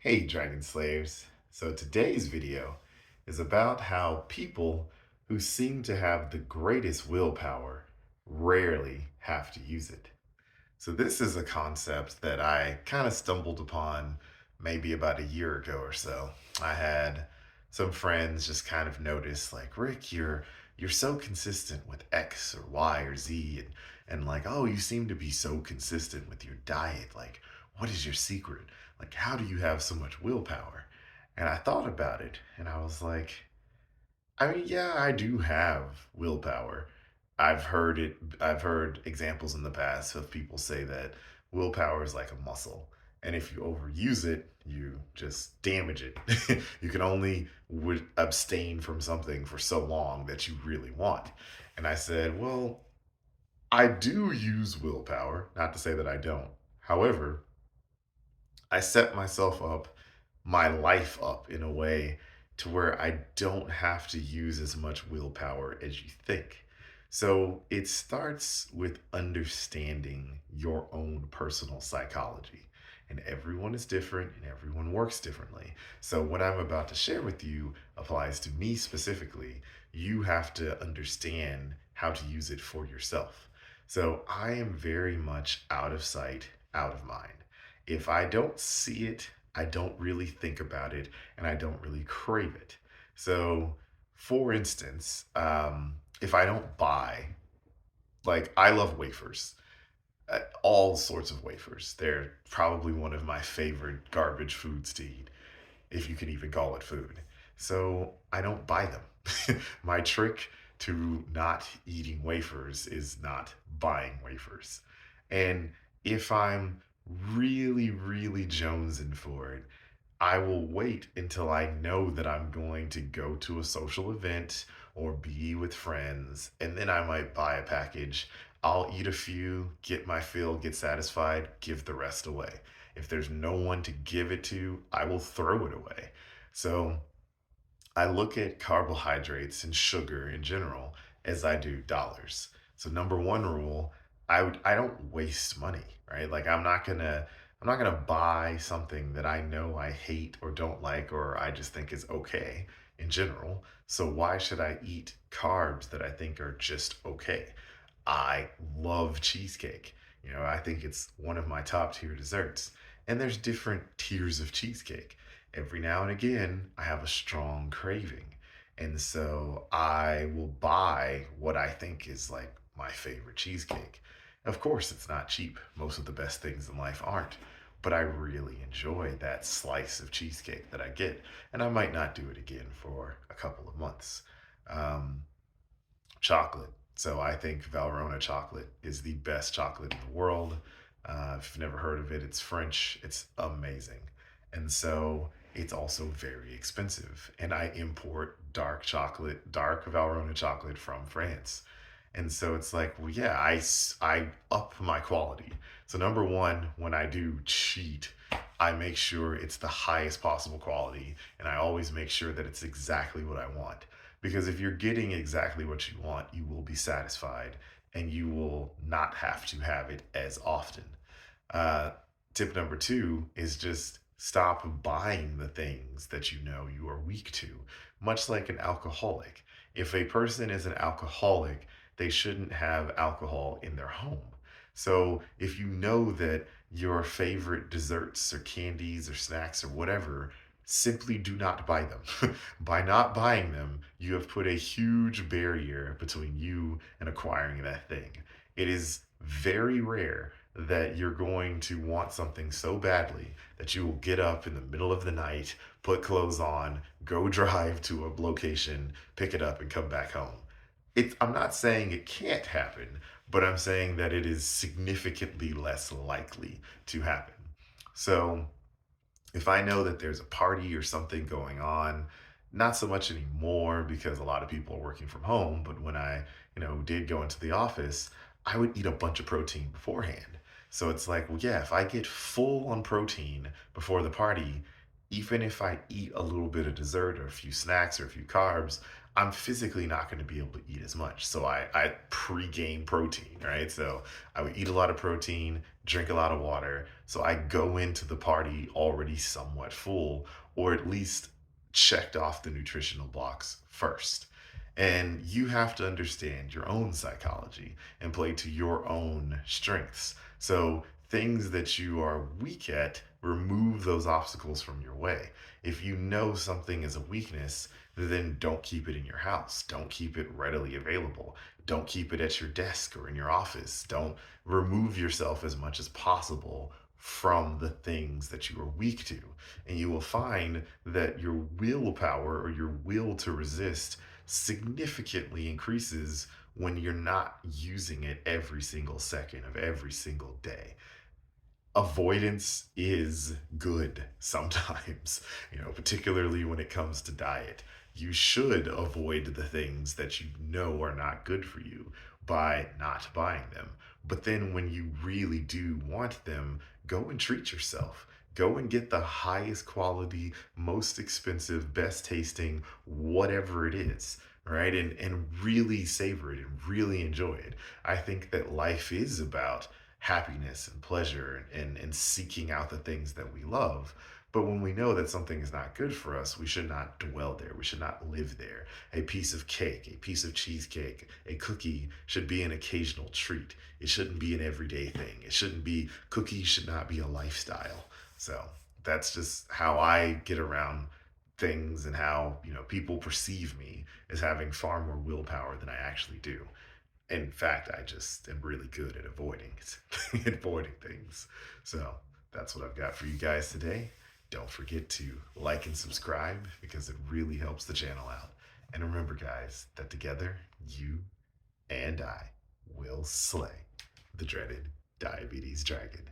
Hey Dragon Slayers. So today's video is about how people who seem to have the greatest willpower rarely have to use it. So this is a concept that I kind of stumbled upon maybe about a year ago or so. I had some friends just kind of notice like, Rick, you're so consistent with X or Y or Z and like, oh, you seem to be so consistent with your diet. Like, what is your secret? Like, how do you have so much willpower? And I thought about it and I was like, I mean, yeah, I do have willpower. I've heard examples in the past of people say that willpower is like a muscle. And if you overuse it, you just damage it. You can only abstain from something for so long that you really want. And I said, well, I do use willpower, not to say that I don't. However, I set myself up, my life up in a way to where I don't have to use as much willpower as you think. So it starts with understanding your own personal psychology. And everyone is different and everyone works differently. So what I'm about to share with you applies to me specifically. You have to understand how to use it for yourself. So I am very much out of sight, out of mind. If I don't see it, I don't really think about it and I don't really crave it. So, for instance, if I don't buy, like, I love wafers, all sorts of wafers. They're probably one of my favorite garbage foods to eat, if you can even call it food. So, I don't buy them. My trick to not eating wafers is not buying wafers. And if I'm really jonesing for it, I will wait until I know that I'm going to go to a social event or be with friends, and then I might buy a package. I'll eat a few, get my fill, get satisfied, give the rest away. If there's no one to give it to, I will throw it away. So I look at carbohydrates and sugar in general as I do dollars. So number one rule, I don't waste money, right? Like I'm not gonna buy something that I know I hate or don't like or I just think is okay in general. So why should I eat carbs that I think are just okay? I love cheesecake. You know, I think it's one of my top tier desserts. And there's different tiers of cheesecake. Every now and again, I have a strong craving. And so I will buy what I think is like my favorite cheesecake. Of course, it's not cheap. Most of the best things in life aren't. But I really enjoy that slice of cheesecake that I get. And I might not do it again for a couple of months. Um, Chocolate. So I think Valrhona chocolate is the best chocolate in the world. If you've never heard of it, it's French. It's amazing. And so it's also very expensive. And I import dark chocolate, dark Valrhona chocolate from France. And so it's like, well, yeah, I up my quality. So number one, when I do cheat, I make sure it's the highest possible quality. And I always make sure that it's exactly what I want. Because if you're getting exactly what you want, you will be satisfied and you will not have to have it as often. Uh, Tip number two is just stop buying the things that you know you are weak to, much like an alcoholic. If a person is an alcoholic, they shouldn't have alcohol in their home. So if you know that your favorite desserts or candies or snacks or whatever, simply do not buy them. By not buying them, you have put a huge barrier between you and acquiring that thing. It is very rare that you're going to want something so badly that you will get up in the middle of the night, put clothes on, go drive to a location, pick it up, and come back home. I'm not saying it can't happen, but I'm saying that it is significantly less likely to happen. So, if I know that there's a party or something going on, not so much anymore because a lot of people are working from home, but when I, did go into the office, I would eat a bunch of protein beforehand. So it's like, well, yeah, if I get full on protein before the party, even if I eat a little bit of dessert or a few snacks or a few carbs, I'm physically not going to be able to eat as much. So I pre-game protein, right? So I would eat a lot of protein, drink a lot of water. So I go into the party already somewhat full, or at least checked off the nutritional blocks first. And you have to understand your own psychology and play to your own strengths. So things that you are weak at, remove those obstacles from your way. If you know something is a weakness, then don't keep it in your house. Don't keep it readily available. Don't keep it at your desk or in your office. Don't remove yourself as much as possible from the things that you are weak to. And you will find that your willpower or your will to resist significantly increases when you're not using it every single second of every single day. Avoidance is good sometimes, particularly when it comes to diet. You should avoid the things that you know are not good for you by not buying them. But then when you really do want them, go and treat yourself. Go and get the highest quality, most expensive, best tasting, whatever it is, right? And really savor it and really enjoy it. I think that life is about happiness and pleasure and seeking out the things that we love. But when we know that something is not good for us, we should not dwell there. We should not live there. A piece of cake, a piece of cheesecake, a cookie should be an occasional treat. It shouldn't be an everyday thing. It shouldn't be, cookies should not be a lifestyle. So that's just how I get around things and how, people perceive me as having far more willpower than I actually do. In fact, I just am really good at avoiding avoiding things. So that's what I've got for you guys today. Don't forget to like and subscribe because it really helps the channel out. And remember, guys, that together, you and I will slay the dreaded diabetes dragon.